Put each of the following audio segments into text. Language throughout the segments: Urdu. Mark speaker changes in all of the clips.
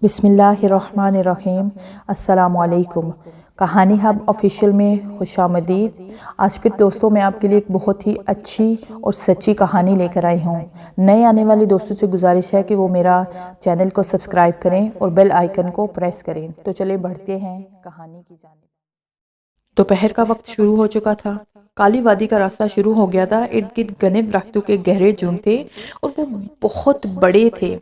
Speaker 1: بسم اللہ الرحمن الرحیم۔ السلام علیکم۔ کہانی ہب آفیشیل میں خوش آمدید۔ آج پھر دوستوں میں آپ کے لیے ایک بہت ہی اچھی اور سچی کہانی لے کر آئی ہوں۔ نئے آنے والے دوستوں سے گزارش ہے کہ وہ میرا چینل کو سبسکرائب کریں اور بیل آئیکن کو پریس کریں۔ تو چلیں بڑھتے ہیں کہانی کی جانب۔ دوپہر کا وقت شروع ہو چکا تھا۔ کالی وادی کا راستہ شروع ہو گیا تھا۔ ارد گرد گھنے درختوں کے گہرے جھنڈ تھے اور وہ بہت بڑے تھے۔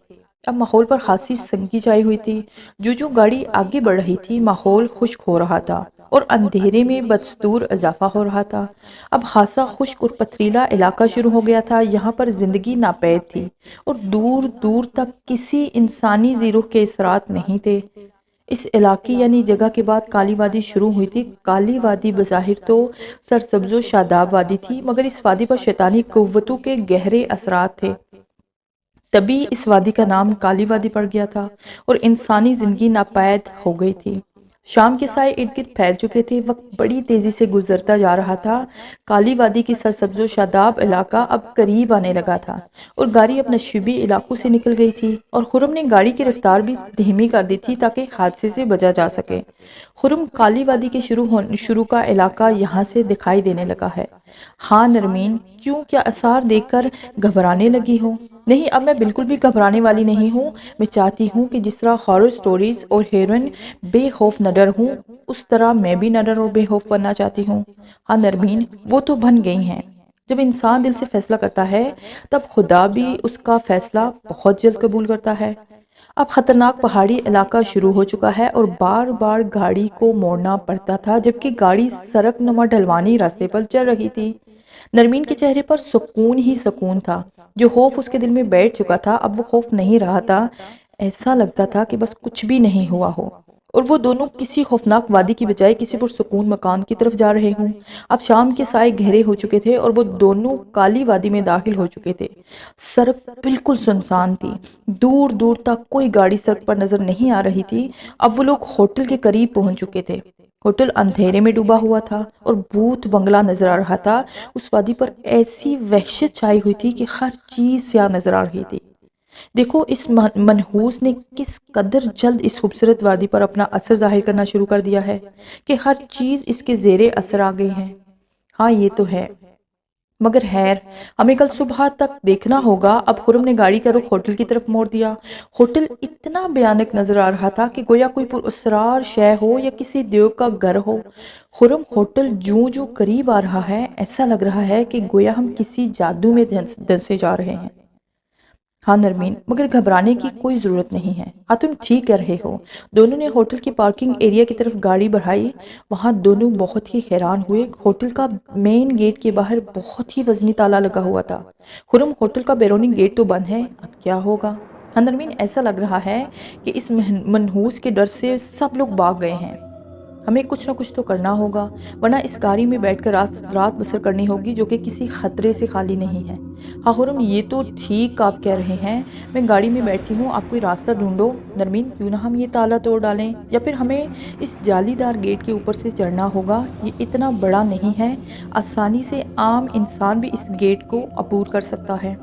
Speaker 1: اب ماحول پر خاصی سنگی چھائی ہوئی تھی۔ جو گاڑی آگے بڑھ رہی تھی، ماحول خشک ہو رہا تھا اور اندھیرے میں بدستور اضافہ ہو رہا تھا۔ اب خاصا خشک اور پتھریلا علاقہ شروع ہو گیا تھا۔ یہاں پر زندگی ناپید تھی اور دور دور تک کسی انسانی زیرو کے اثرات نہیں تھے۔ اس علاقے یعنی جگہ کے بعد کالی وادی شروع ہوئی تھی۔ کالی وادی بظاہر تو سرسبز و شاداب وادی تھی، مگر اس وادی پر شیطانی قوتوں کے گہرے اثرات تھے۔ تبھی اس وادی کا نام کالی وادی پڑ گیا تھا اور انسانی زندگی ناپید ہو گئی تھی۔ شام کے سائے ارد گرد پھیل چکے تھے۔ وقت بڑی تیزی سے گزرتا جا رہا تھا۔ کالی وادی کی سرسبز و شاداب علاقہ اب قریب آنے لگا تھا اور گاڑی اب نشیبی علاقوں سے نکل گئی تھی اور خرم نے گاڑی کی رفتار بھی دھیمی کر دی تھی تاکہ حادثے سے بچا جا سکے۔ خرم، کالی وادی کے شروع کا علاقہ یہاں سے دکھائی دینے لگا ہے۔ ہاں نرمین، کیوں، کیا آثار دیکھ کر گھبرانے لگی ہو؟ نہیں، اب میں بالکل بھی گھبرانے والی نہیں ہوں۔ میں چاہتی ہوں کہ جس طرح ہارر سٹوریز اور ہیروئن بے خوف نڈر ہوں، اس طرح میں بھی نڈر اور بے خوف بننا چاہتی ہوں۔ ہاں نرمین، وہ تو بن گئی ہیں۔ جب انسان دل سے فیصلہ کرتا ہے، تب خدا بھی اس کا فیصلہ بہت جلد قبول کرتا ہے۔ اب خطرناک پہاڑی علاقہ شروع ہو چکا ہے اور بار بار گاڑی کو موڑنا پڑتا تھا، جبکہ گاڑی سڑک نما ڈھلوانی راستے پر چل رہی تھی۔ نرمین کے چہرے پر سکون ہی سکون تھا۔ جو خوف اس کے دل میں بیٹھ چکا تھا، اب وہ خوف نہیں رہا تھا۔ ایسا لگتا تھا کہ بس کچھ بھی نہیں ہوا ہو اور وہ دونوں کسی خوفناک وادی کی بجائے کسی پرسکون مکان کی طرف جا رہے ہوں۔ اب شام کے سائے گہرے ہو چکے تھے اور وہ دونوں کالی وادی میں داخل ہو چکے تھے۔ سڑک بالکل سنسان تھی۔ دور دور تک کوئی گاڑی سڑک پر نظر نہیں آ رہی تھی۔ اب وہ لوگ ہوٹل کے قریب پہنچ چکے تھے۔ ہوٹل اندھیرے میں ڈوبا ہوا تھا اور بھوت بنگلہ نظر آ رہا تھا۔ اس وادی پر ایسی وحشت چھائی ہوئی تھی کہ ہر چیز سیاہ نظر آ رہی تھی۔ دیکھو، اس منحوس نے کس قدر جلد اس خوبصورت وادی پر اپنا اثر ظاہر کرنا شروع کر دیا ہے کہ ہر چیز اس کے زیر اثر آ گئی ہے۔ ہاں یہ تو ہے، مگر خیر، ہمیں کل صبح تک دیکھنا ہوگا۔ اب خرم نے گاڑی کا رخ ہوٹل کی طرف موڑ دیا۔ ہوٹل اتنا بھیانک نظر آ رہا تھا کہ گویا کوئی پراسرار شے ہو یا کسی دیو کا گھر ہو۔ خرم، ہوٹل جو قریب آ رہا ہے، ایسا لگ رہا ہے کہ گویا ہم کسی جادو میں دھنسے جا رہے ہیں۔ ہاں نرمین، مگر گھبرانے کی کوئی ضرورت نہیں ہے۔ ہاں تم ٹھیک کہہ رہے ہو۔ دونوں نے ہوٹل کی پارکنگ ایریا کی طرف گاڑی بڑھائی۔ وہاں دونوں بہت ہی حیران ہوئے۔ ہوٹل کا مین گیٹ کے باہر بہت ہی وزنی تالا لگا ہوا تھا۔ خرم، ہوٹل کا بیرونی گیٹ تو بند ہے، اب کیا ہوگا؟ ہاں نرمین، ایسا لگ رہا ہے کہ اس منحوس کے ڈر سے سب لوگ بھاگ گئے ہیں۔ ہمیں کچھ نہ کچھ تو کرنا ہوگا، ورنہ اس گاڑی میں بیٹھ کر رات بسر کرنی ہوگی جو کہ کسی خطرے سے خالی نہیں ہے۔ ہاں خرم، یہ تو ٹھیک آپ کہہ رہے ہیں، میں گاڑی میں بیٹھتی ہوں، آپ کوئی راستہ ڈھونڈو۔ نرمین، کیوں نہ ہم یہ تالا توڑ ڈالیں، یا پھر ہمیں اس جالی دار گیٹ کے اوپر سے چڑھنا ہوگا۔ یہ اتنا بڑا نہیں ہے، آسانی سے عام انسان بھی اس گیٹ کو عبور کر سکتا ہے۔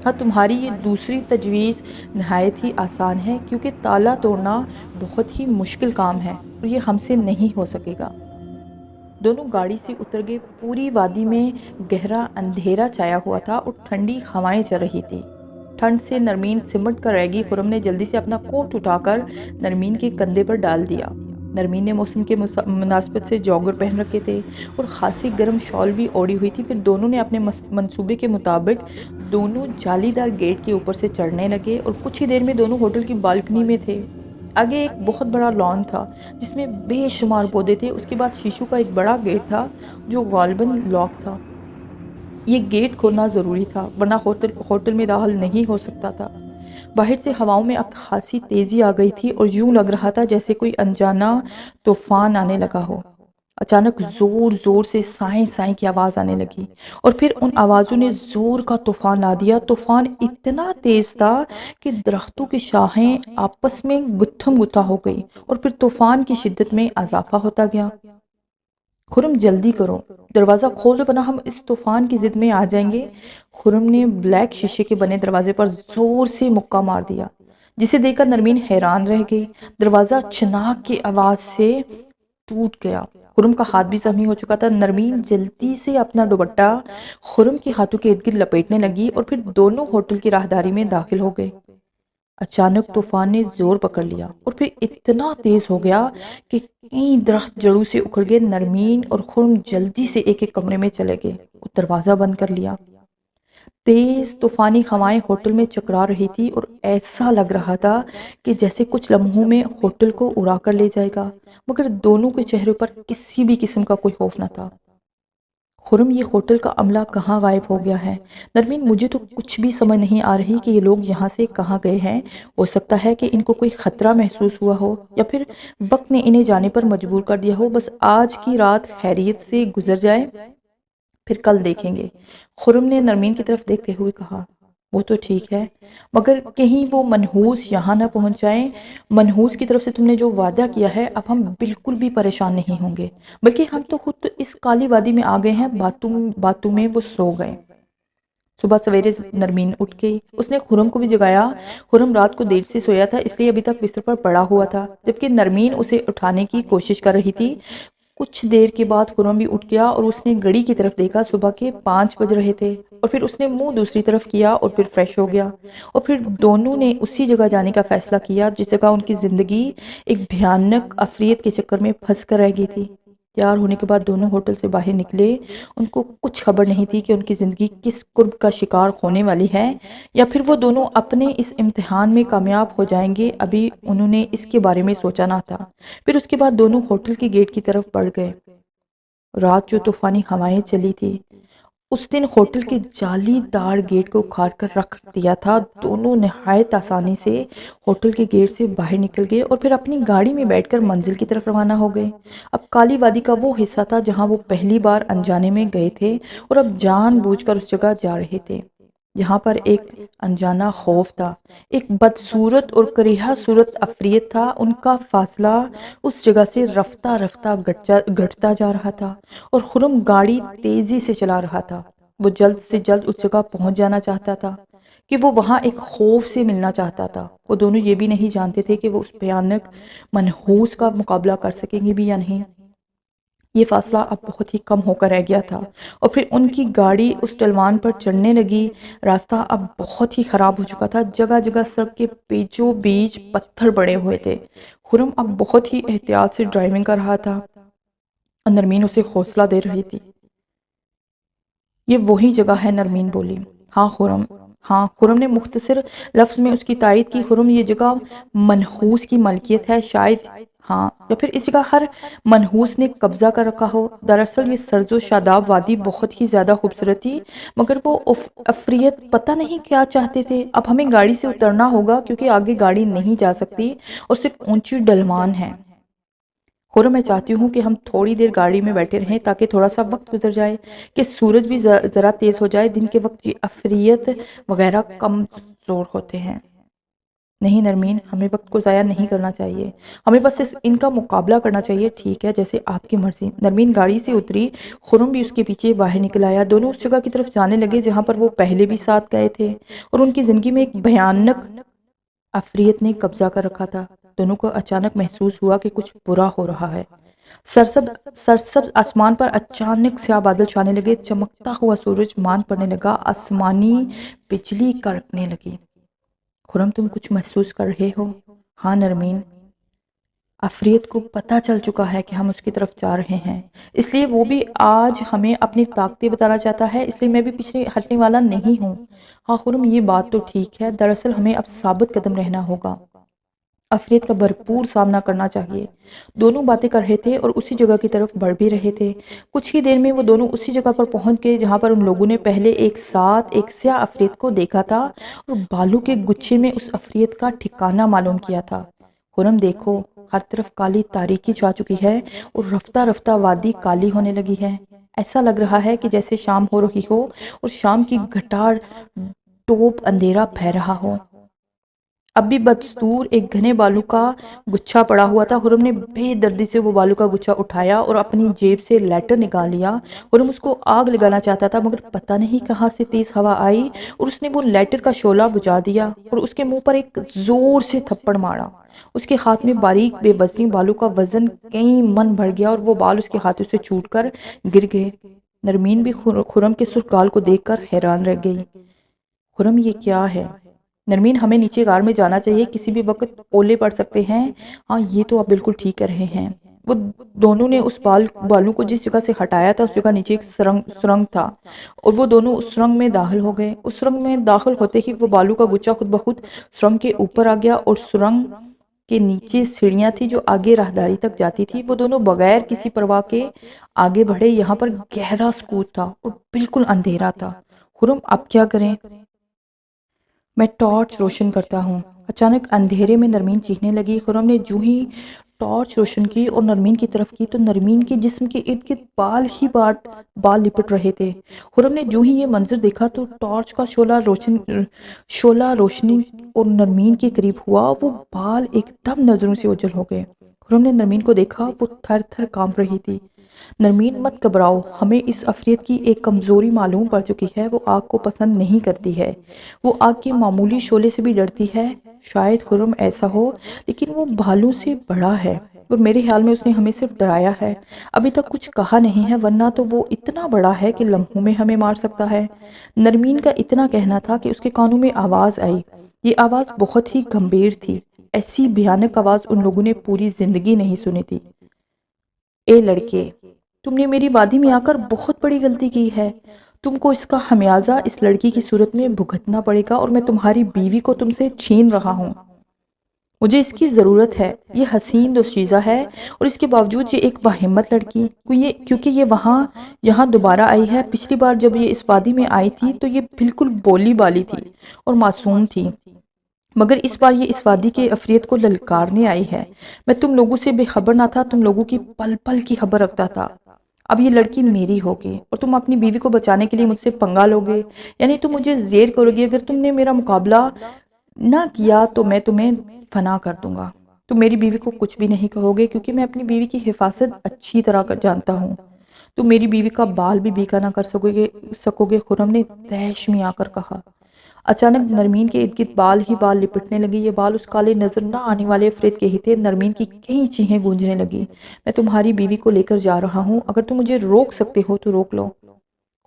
Speaker 1: ہاں، تمہاری یہ دوسری تجویز نہایت ہی آسان ہے، کیونکہ تالا توڑنا بہت ہی مشکل کام ہے اور یہ ہم سے نہیں ہو سکے گا۔ دونوں گاڑی سے اتر گئے۔ پوری وادی میں گہرا اندھیرا چھایا ہوا تھا اور ٹھنڈی ہوائیں چل رہی تھی۔ ٹھنڈ سے نرمین سمٹ کر رہ گئی۔ خرم نے جلدی سے اپنا کوٹ اٹھا کر نرمین کے کندھے پر ڈال دیا۔ نرمین نے موسم کے مناسبت سے جوگر پہن رکھے تھے اور خاصی گرم شال بھی اوڑھی ہوئی تھی۔ پھر دونوں نے اپنے منصوبے کے مطابق دونوں جالی دار گیٹ کے اوپر سے چڑھنے لگے اور کچھ ہی دیر میں دونوں ہوٹل کی بالکنی میں تھے۔ آگے ایک بہت بڑا لان تھا جس میں بے شمار پودے تھے۔ اس کے بعد شیشوں کا ایک بڑا گیٹ تھا جو غالباً لاک تھا۔ یہ گیٹ کھولنا ضروری تھا، ورنہ ہوٹل میں داخل نہیں ہو سکتا تھا۔ باہر سے ہواؤں میں اب خاصی تیزی آ گئی تھی اور یوں لگ رہا تھا جیسے کوئی انجانا طوفان آنے لگا ہو۔ اچانک زور زور سے سائیں سائیں کی آواز آنے لگی اور پھر ان آوازوں نے زور کا طوفان لا دیا۔ طوفان اتنا تیز تھا کہ درختوں کی شاخیں آپس میں گتھم گتھا ہو گئی اور پھر طوفان کی شدت میں اضافہ ہوتا گیا۔ خرم، جلدی کرو، دروازہ کھول دو ورنہ ہم اس طوفان کی زد میں آ جائیں گے۔ خرم نے بلیک شیشے کے بنے دروازے پر زور سے مکہ مار دیا۔ جسے دیکھ کر نرمین حیران رہ گئی۔ دروازہ چناک کی آواز سے ٹوٹ گیا۔ خرم کا ہاتھ بھی زخمی ہو چکا تھا۔ نرمین جلدی سے اپنا دوپٹہ خرم کے ہاتھوں کے ارد گرد لپیٹنے لگی اور پھر دونوں ہوٹل کی راہداری میں داخل ہو گئے۔ اچانک طوفان نے زور پکڑ لیا اور پھر اتنا تیز ہو گیا کہ کئی درخت جڑوں سے اکھڑ گئے۔ نرمین اور خرم جلدی سے ایک ایک کمرے میں چلے گئے اور دروازہ بند کر لیا۔ تیز طوفانی ہوائیں ہوٹل میں چکرا رہی تھی اور ایسا لگ رہا تھا کہ جیسے کچھ لمحوں میں ہوٹل کو اڑا کر لے جائے گا، مگر دونوں کے چہروں پر کسی بھی قسم کا کوئی خوف نہ تھا۔ خرم، یہ ہوٹل کا عملہ کہاں غائب ہو گیا ہے؟ نرمین، مجھے تو کچھ بھی سمجھ نہیں آ رہی کہ یہ لوگ یہاں سے کہاں گئے ہیں۔ ہو سکتا ہے کہ ان کو کوئی خطرہ محسوس ہوا ہو یا پھر وقت نے انہیں جانے پر مجبور کر دیا ہو۔ بس آج کی رات خیریت سے گزر جائے، پھر کل دیکھیں گے۔ خرم نے نرمین کی طرف دیکھتے ہوئے کہا، وہ تو ٹھیک ہے، مگر کہیں وہ منحوس یہاں نہ پہنچ جائیں۔ منحوس کی طرف سے تم نے جو وعدہ کیا ہے، اب ہم بالکل بھی پریشان نہیں ہوں گے، بلکہ ہم تو خود اس کالی وادی میں آ گئے ہیں۔ باتوں میں وہ سو گئے۔ صبح سویرے نرمین اٹھ گئی۔ اس نے خرم کو بھی جگایا۔ خرم رات کو دیر سے سویا تھا، اس لیے ابھی تک بستر پر پڑا ہوا تھا، جبکہ نرمین اسے اٹھانے کی کوشش کر رہی تھی۔ کچھ دیر کے بعد خرم بھی اٹھ گیا اور اس نے گھڑی کی طرف دیکھا۔ صبح کے 5 بج رہے تھے اور پھر اس نے منہ دوسری طرف کیا اور پھر فریش ہو گیا، اور پھر دونوں نے اسی جگہ جانے کا فیصلہ کیا جس جگہ ان کی زندگی ایک بھیانک عفریت کے چکر میں پھنس کر رہ گئی تھی۔ تیار ہونے کے بعد دونوں ہوٹل سے باہر نکلے۔ ان کو کچھ خبر نہیں تھی کہ ان کی زندگی کس کرب کا شکار ہونے والی ہے، یا پھر وہ دونوں اپنے اس امتحان میں کامیاب ہو جائیں گے۔ ابھی انہوں نے اس کے بارے میں سوچا نہ تھا۔ پھر اس کے بعد دونوں ہوٹل کے گیٹ کی طرف بڑھ گئے۔ رات جو طوفانی ہوائیں چلی تھی، اس دن ہوٹل کے جالی دار گیٹ کو اکھاڑ کر رکھ دیا تھا۔ دونوں نہایت آسانی سے ہوٹل کے گیٹ سے باہر نکل گئے اور پھر اپنی گاڑی میں بیٹھ کر منزل کی طرف روانہ ہو گئے۔ اب کالی وادی کا وہ حصہ تھا جہاں وہ پہلی بار انجانے میں گئے تھے، اور اب جان بوجھ کر اس جگہ جا رہے تھے جہاں پر ایک انجانا خوف تھا، ایک بدصورت اور کریہہ صورت عفریت تھا۔ ان کا فاصلہ اس جگہ سے رفتہ رفتہ گھٹتا جا رہا تھا، اور خرم گاڑی تیزی سے چلا رہا تھا۔ وہ جلد سے جلد اس جگہ پہنچ جانا چاہتا تھا کہ وہ وہاں ایک خوف سے ملنا چاہتا تھا۔ وہ دونوں یہ بھی نہیں جانتے تھے کہ وہ اس بھیانک منحوس کا مقابلہ کر سکیں گے بھی یا نہیں۔ یہ فاصلہ اب بہت ہی کم ہو کر رہ گیا تھا، اور پھر ان کی گاڑی اس ڈھلوان پر چڑھنے لگی۔ راستہ اب بہت ہی خراب ہو چکا تھا، جگہ جگہ سڑک کے بیچوں بیچ پتھر پڑے ہوئے تھے۔ خرم اب بہت ہی احتیاط سے ڈرائیونگ کر رہا تھا اور نرمین اسے حوصلہ دے رہی تھی۔ یہ وہی جگہ ہے، نرمین بولی۔ ہاں خرم، ہاں۔ خرم نے مختصر لفظ میں اس کی تائید کی۔ خرم، یہ جگہ منحوس کی ملکیت ہے، شاید، ہاں، یا پھر اس جگہ ہر منحوس نے قبضہ کر رکھا ہو۔ دراصل یہ سرز و شاداب وادی بہت ہی زیادہ خوبصورت تھی، مگر وہ عفریت پتہ نہیں کیا چاہتے تھے۔ اب ہمیں گاڑی سے اترنا ہوگا کیونکہ آگے گاڑی نہیں جا سکتی اور صرف اونچی ڈھلوان ہے۔ خرم، میں چاہتی ہوں کہ ہم تھوڑی دیر گاڑی میں بیٹھے رہیں تاکہ تھوڑا سا وقت گزر جائے، کہ سورج بھی ذرا تیز ہو جائے۔ دن کے وقت یہ عفریت وغیرہ کم زور ہوتے ہیں۔ نہیں نرمین، ہمیں وقت کو ضائع نہیں کرنا چاہیے، ہمیں بس ان کا مقابلہ کرنا چاہیے۔ ٹھیک ہے، جیسے آپ کی مرضی۔ نرمین گاڑی سے اتری، خرم بھی اس کے پیچھے باہر نکل آیا۔ دونوں اس جگہ کی طرف جانے لگے جہاں پر وہ پہلے بھی ساتھ گئے تھے، اور ان کی زندگی میں ایک بھیانک عفریت نے قبضہ کر رکھا تھا۔ دونوں کو اچانک محسوس ہوا کہ کچھ برا ہو رہا ہے۔ سرسبز آسمان پر اچانک سیاہ بادل چھانے لگے، چمکتا ہوا سورج مان پڑنے لگا، آسمانی بجلی کڑکنے لگی۔ خرم، تم کچھ محسوس کر رہے ہو؟ ہاں نرمین، عفریت کو پتہ چل چکا ہے کہ ہم اس کی طرف جا رہے ہیں، اس لیے وہ بھی آج ہمیں اپنی طاقتیں بتانا چاہتا ہے، اس لیے میں بھی پیچھے ہٹنے والا نہیں ہوں۔ ہاں خرم، یہ بات تو ٹھیک ہے، دراصل ہمیں اب ثابت قدم رہنا ہوگا، عفریت کا بھرپور سامنا کرنا چاہیے۔ دونوں باتیں کر رہے تھے اور اسی جگہ کی طرف بڑھ بھی رہے تھے۔ کچھ ہی دیر میں وہ دونوں اسی جگہ پر پہنچ گئے جہاں پر ان لوگوں نے پہلے ایک ساتھ ایک سیاہ عفریت کو دیکھا تھا اور بالوں کے گچھے میں اس عفریت کا ٹھکانہ معلوم کیا تھا۔ خرم دیکھو، ہر طرف کالی تاریکی چھا چکی ہے اور رفتہ رفتہ وادی کالی ہونے لگی ہے۔ ایسا لگ رہا ہے کہ جیسے شام ہو رہی ہو اور شام کی گھٹا ڈوب اندھیرا پھیل رہا ہو۔ اب بھی بدستور ایک گھنے بالوں کا گچھا پڑا ہوا تھا۔ خرم نے بے دردی سے وہ بالوں کا گچھا اٹھایا اور اپنی جیب سے لیٹر نکال لیا۔ خرم اس کو آگ لگانا چاہتا تھا مگر پتہ نہیں کہاں سے تیز ہوا آئی اور اس نے وہ لیٹر کا شعلہ بجھا دیا اور اس کے منہ پر ایک زور سے تھپڑ مارا۔ اس کے ہاتھ میں باریک بے وزنی بالوں کا وزن کئی من بڑھ گیا اور وہ بال اس کے ہاتھوں سے چھوٹ کر گر گئے۔ نرمین بھی خرم کے سرخ گال کو دیکھ کر حیران رہ گئی۔ خرم یہ کیا ہے؟ نرمین ہمیں نیچے غار میں جانا چاہیے، کسی بھی وقت اولے پڑ سکتے ہیں۔ ہاں یہ تو آپ بالکل ٹھیک کر رہے ہیں۔ وہ دونوں نے اس بالوں کو جس جگہ سے ہٹایا تھا اس جگہ نیچے ایک سرنگ تھا اور وہ دونوں اس سرنگ میں داخل ہو گئے۔ اس سرنگ میں داخل ہوتے ہی وہ بالوں کا گچھا خود بخود سرنگ کے اوپر آ گیا اور سرنگ کے نیچے سیڑھیاں تھی جو آگے راہداری تک جاتی تھی۔ وہ دونوں بغیر کسی پرواہ کے آگے بڑھے۔ یہاں پر گہرا سکوت تھا اور بالکل اندھیرا تھا۔ خرم اب کیا کریں؟ میں ٹارچ روشن کرتا ہوں۔ اچانک اندھیرے میں نرمین چیخنے لگی۔ خرم نے جو ہی ٹارچ روشن کی اور نرمین کی طرف کی تو نرمین کے جسم کے ارد گرد بال لپٹ رہے تھے۔ خرم نے جو ہی یہ منظر دیکھا تو ٹارچ کا شعلہ روشنی اور نرمین کے قریب ہوا۔ وہ بال ایک دم نظروں سے اوجھل ہو گئے۔ خرم نے نرمین کو دیکھا، وہ تھر تھر کانپ رہی تھی۔ نرمین مت گھبراؤ، ہمیں اس عفریت کی ایک کمزوری معلوم پڑ چکی ہے، وہ آگ کو پسند نہیں کرتی ہے۔ وہ آگ کے معمولی شعلے سے بھی ڈرتی ہے۔ شاید خرم ایسا ہو لیکن وہ بالوں سے بڑا ہے اور میرے خیال میں اس نے ہمیں صرف ڈرایا ہے، ابھی تک کچھ کہا نہیں ہے، ورنہ تو وہ اتنا بڑا ہے کہ لمحوں میں ہمیں مار سکتا ہے۔ نرمین کا اتنا کہنا تھا کہ اس کے کانوں میں آواز آئی۔ یہ آواز بہت ہی گمبھیر تھی۔ ایسی بھیانک آواز ان لوگوں نے پوری زندگی نہیں سنی تھی۔ اے لڑکے، تم نے میری وادی میں آ کر بہت بڑی غلطی کی ہے۔ تم کو اس کا خمیازہ اس لڑکی کی صورت میں بھگتنا پڑے گا اور میں تمہاری بیوی کو تم سے چھین رہا ہوں۔ مجھے اس کی ضرورت ہے۔ یہ حسین دوشیزہ ہے اور اس کے باوجود یہ ایک باہمت لڑکی، کیونکہ یہ یہاں دوبارہ آئی ہے۔ پچھلی بار جب یہ اس وادی میں آئی تھی تو یہ بالکل بولی بالی تھی اور معصوم تھی، مگر اس بار یہ اس وادی کے عفریت کو للکارنے آئی ہے۔ میں تم لوگوں سے بے خبر نہ تھا، تم لوگوں کی پل پل کی خبر رکھتا تھا۔ اب یہ لڑکی میری ہوگی اور تم اپنی بیوی کو بچانے کے لیے مجھ سے پنگا لوگے، یعنی تم مجھے زیر کرو گے۔ اگر تم نے میرا مقابلہ نہ کیا تو میں تمہیں فنا کر دوں گا۔ تم میری بیوی کو کچھ بھی نہیں کہو گے کیونکہ میں اپنی بیوی کی حفاظت اچھی طرح جانتا ہوں۔ تم میری بیوی کا بال بھی بیکا نہ کر سکو گے، خرم نے طیش میں آ کر کہا۔ اچانک نرمین کے ارد گرد بال ہی بال لپٹنے لگی۔ یہ بال اس کالے نظر نہ آنے والے عفریت کے ہی تھے۔ نرمین کی کئی چیخیں گونجنے لگی۔ میں تمہاری بیوی کو لے کر جا رہا ہوں، اگر تم مجھے روک سکتے ہو تو روک لو۔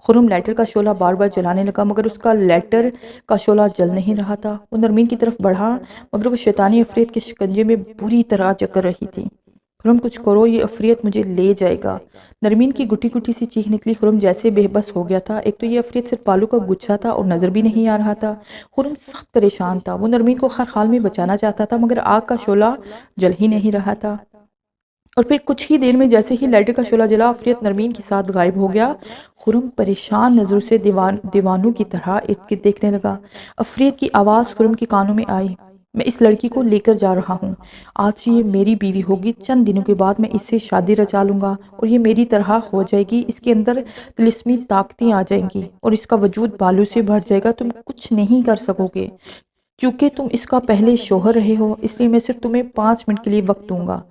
Speaker 1: خرم لیٹر کا شعلہ بار بار جلانے لگا مگر اس کا لیٹر کا شعلہ جل نہیں رہا تھا۔ وہ نرمین کی طرف بڑھا مگر وہ شیطانی عفریت کے شکنجے میں بری طرح جکڑ رہی تھی۔ خرم کچھ کرو، یہ عفریت مجھے لے جائے گا۔ نرمین کی گٹی گٹی سی چیخ نکلی۔ خرم جیسے بے بس ہو گیا تھا۔ ایک تو یہ عفریت صرف بالوں کا گچھا تھا اور نظر بھی نہیں آ رہا تھا۔ خرم سخت پریشان تھا۔ وہ نرمین کو ہر حال میں بچانا چاہتا تھا مگر آگ کا شعلہ جل ہی نہیں رہا تھا۔ اور پھر کچھ ہی دیر میں جیسے ہی لائٹر کا شعلہ جلا، عفریت نرمین کے ساتھ غائب ہو گیا۔ خرم پریشان نظروں سے دیوانوں کی طرح ارد گرد دیکھنے لگا۔ عفریت کی آواز خرم کے کانوں میں آئی۔ میں اس لڑکی کو لے کر جا رہا ہوں۔ آج سے یہ میری بیوی ہوگی۔ چند دنوں کے بعد میں اس سے شادی رچا لوں گا اور یہ میری طرح ہو جائے گی۔ اس کے اندر طلسمی طاقتیں آ جائیں گی اور اس کا وجود بالوں سے بھر جائے گا۔ تم کچھ نہیں کر سکو گے چونکہ تم اس کا پہلے شوہر رہے ہو، اس لیے میں صرف تمہیں 5 منٹ کے لیے وقت دوں گا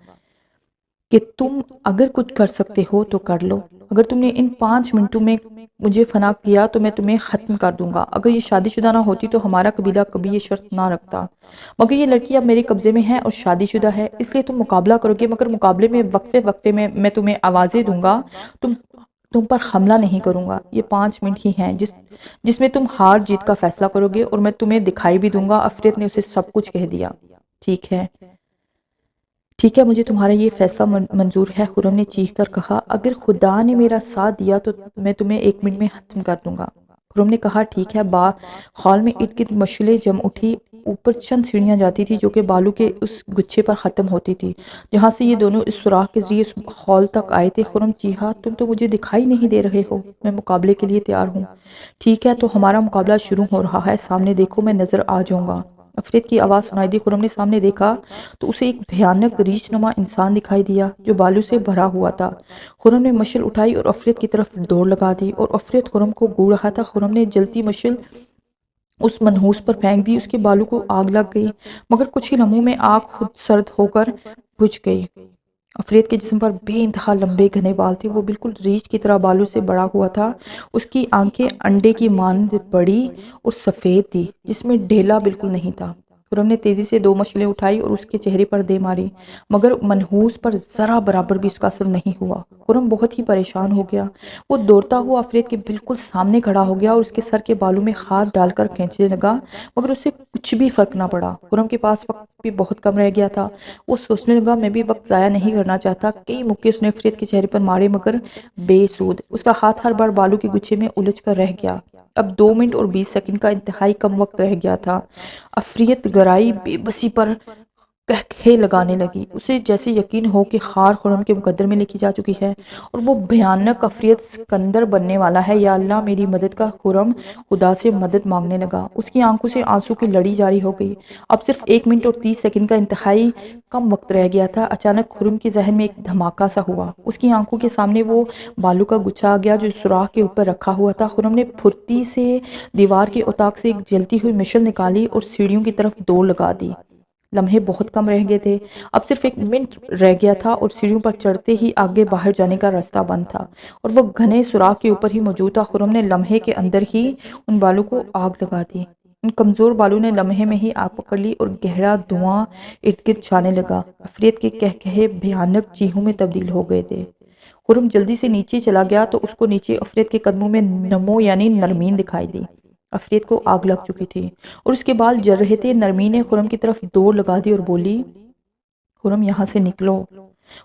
Speaker 1: کہ تم اگر کچھ کر سکتے ہو تو کر لو۔ اگر تم نے ان 5 منٹوں میں مجھے فنا کیا تو میں تمہیں ختم کر دوں گا۔ اگر یہ شادی شدہ نہ ہوتی تو ہمارا قبیلہ کبھی یہ شرط نہ رکھتا، مگر یہ لڑکی اب میرے قبضے میں ہے اور شادی شدہ ہے، اس لیے تم مقابلہ کرو گے مگر مقابلے میں وقفے میں تمہیں آوازیں دوں گا، تم پر حملہ نہیں کروں گا۔ یہ 5 منٹ ہی ہیں جس میں تم ہار جیت کا فیصلہ کرو گے اور میں تمہیں دکھائی بھی دوں گا۔ عفریت نے اسے سب کچھ کہہ دیا۔ ٹھیک ہے، مجھے تمہارا یہ فیصلہ منظور ہے، خرم نے چیخ کر کہا۔ اگر خدا نے میرا ساتھ دیا تو میں تمہیں 1 منٹ میں ختم کر دوں گا۔ خرم نے کہا ٹھیک ہے۔ خال میں ارد گرد مشعلیں جم اٹھی۔ اوپر چند سیڑھیاں جاتی تھی جو کہ بالوں کے اس گچھے پر ختم ہوتی تھی جہاں سے یہ دونوں اس سوراخ کے ذریعے اس خال تک آئے تھے۔ خرم چیخا، تم تو مجھے دکھائی نہیں دے رہے ہو، میں مقابلے کے لیے تیار ہوں۔ ٹھیک ہے، تو ہمارا مقابلہ شروع ہو رہا ہے، سامنے دیکھو، میں نظر آ جاؤں گا۔ عفریت کی آواز سنائی دی۔ خرم نے سامنے دیکھا تو اسے ایک بھیانک ریچھ نما انسان دکھائی دیا جو بالوں سے بھرا ہوا تھا۔ خرم نے مشعل اٹھائی اور عفریت کی طرف دوڑ لگا دی اور عفریت خرم کو گھور رہا تھا۔ خرم نے جلتی مشعل اس منحوس پر پھینک دی۔ اس کے بالوں کو آگ لگ گئی، مگر کچھ ہی لمحوں میں آگ خود سرد ہو کر بجھ گئی۔ عفریت کے جسم پر بے انتہا لمبے گھنے بال تھے، وہ بالکل ریچھ کی طرح بالوں سے بڑا ہوا تھا۔ اس کی آنکھیں انڈے کی مانند بڑی اور سفید تھی، جس میں ڈھیلا بالکل نہیں تھا۔ خرم نے تیزی سے 2 مشعلیں اٹھائی اور اس کے چہرے پر دے ماری، مگر منحوس پر ذرا برابر بھی اس کا اثر نہیں ہوا۔ خرم بہت ہی پریشان ہو گیا۔ وہ دوڑتا ہوا عفریت کے بالکل سامنے کھڑا ہو گیا اور اس کے سر کے بالوں میں ہاتھ ڈال کر کھینچنے لگا، مگر اسے کچھ بھی فرق نہ پڑا۔ خرم کے پاس وقت بھی بہت کم رہ گیا تھا۔ وہ سوچنے لگا، میں بھی وقت ضائع نہیں کرنا چاہتا۔ کئی موقع اس نے عفریت کے چہرے پر مارے، مگر بے سود۔ اس کا ہاتھ ہر بار بالوں کے گچھے میں الجھ کر رہ گیا۔ اب 2 منٹ اور 20 سیکنڈ کا انتہائی کم وقت رہ گیا تھا۔ عفریت گرائی بے بسی پر کہکہے لگانے لگی۔ اسے جیسے یقین ہو کہ ہار خرم کے مقدر میں لکھی جا چکی ہے اور وہ بھیانک عفریت سکندر بننے والا ہے۔ یا اللہ میری مدد کا خرم خدا سے مدد مانگنے لگا۔ اس کی آنکھوں سے آنسو کی لڑی جاری ہو گئی۔ اب صرف 1 منٹ اور 30 سیکنڈ کا انتہائی کم وقت رہ گیا تھا۔ اچانک خرم کے ذہن میں ایک دھماکہ سا ہوا۔ اس کی آنکھوں کے سامنے وہ بالوں کا گچھا آ گیا جو سوراخ کے اوپر رکھا ہوا تھا۔ خرم نے پھرتی سے دیوار کے اتاق سے ایک جلتی ہوئی مشعل نکالی اور سیڑھیوں کی طرف دوڑ لگا دی۔ لمحے بہت کم رہ گئے تھے، اب صرف 1 منٹ رہ گیا تھا اور سیڑھیوں پر چڑھتے ہی آگے باہر جانے کا راستہ بند تھا اور وہ گھنے سوراخ کے اوپر ہی موجود تھا۔ خرم نے لمحے کے اندر ہی ان بالوں کو آگ لگا دی۔ ان کمزور بالوں نے لمحے میں ہی آگ پکڑ لی اور گہرا دھواں ارد گرد چھانے لگا۔ عفریت کے کہکہے بھیانک چیخوں میں تبدیل ہو گئے تھے۔ خرم جلدی سے نیچے چلا گیا تو اس کو نیچے عفریت کے قدموں میں نمو یعنی نرمین دکھائی دی۔ عفریت کو آگ لگ چکی تھی اور اس کے بال جل رہے تھے۔ نرمین نے خرم کی طرف دوڑ لگا دی اور بولی، خرم یہاں سے نکلو۔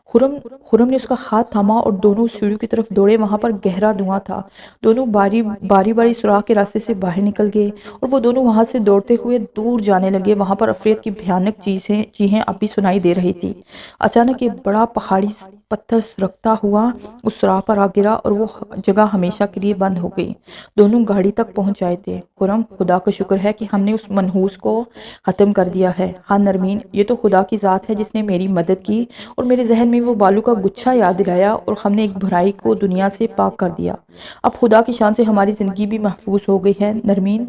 Speaker 1: خرم نے اس کا ہاتھ تھاما اور دونوں سیڑھیوں کی طرف دوڑے۔ وہاں پر گہرا دھواں تھا۔ دونوں باری باری سوراخ کے راستے سے باہر نکل گئے اور وہ دونوں وہاں سے دوڑتے ہوئے دور جانے لگے۔ وہاں پر عفریت کی بھیانک چیخیں اب بھی سنائی دے رہی تھی۔ اچانک ایک بڑا پہاڑی پتھر سرکتا ہوا اس سوراخ پر آ گرا اور وہ جگہ ہمیشہ کے لیے بند ہو گئی۔ دونوں گاڑی تک پہنچ جائے تھے۔ خرم، خدا کا شکر ہے کہ ہم نے اس منحوس کو ختم کر دیا ہے۔ ہاں نرمین، یہ تو خدا کی ذات ہے جس نے میری مدد کی اور میرے ذہن میں وہ بالوں کا گچھا یاد دلایا اور ہم نے ایک برائی کو دنیا سے پاک کر دیا۔ اب خدا کی شان سے ہماری زندگی بھی محفوظ ہو گئی ہے۔ نرمین،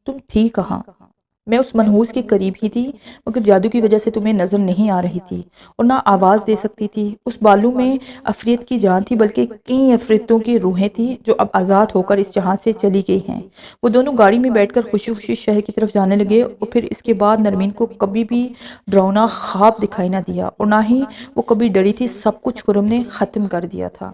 Speaker 1: تم تھی کہاں؟ میں اس منحوس کے قریب ہی تھی، مگر جادو کی وجہ سے تمہیں نظر نہیں آ رہی تھی اور نہ آواز دے سکتی تھی۔ اس بالوں میں عفریت کی جان تھی، بلکہ کئی عفریتوں کی روحیں تھیں جو اب آزاد ہو کر اس جہاں سے چلی گئی ہیں۔ وہ دونوں گاڑی میں بیٹھ کر خوشی خوشی شہر کی طرف جانے لگے اور پھر اس کے بعد نرمین کو کبھی بھی ڈراؤنا خواب دکھائی نہ دیا اور نہ ہی وہ کبھی ڈری تھی۔ سب کچھ خرم نے ختم کر دیا تھا۔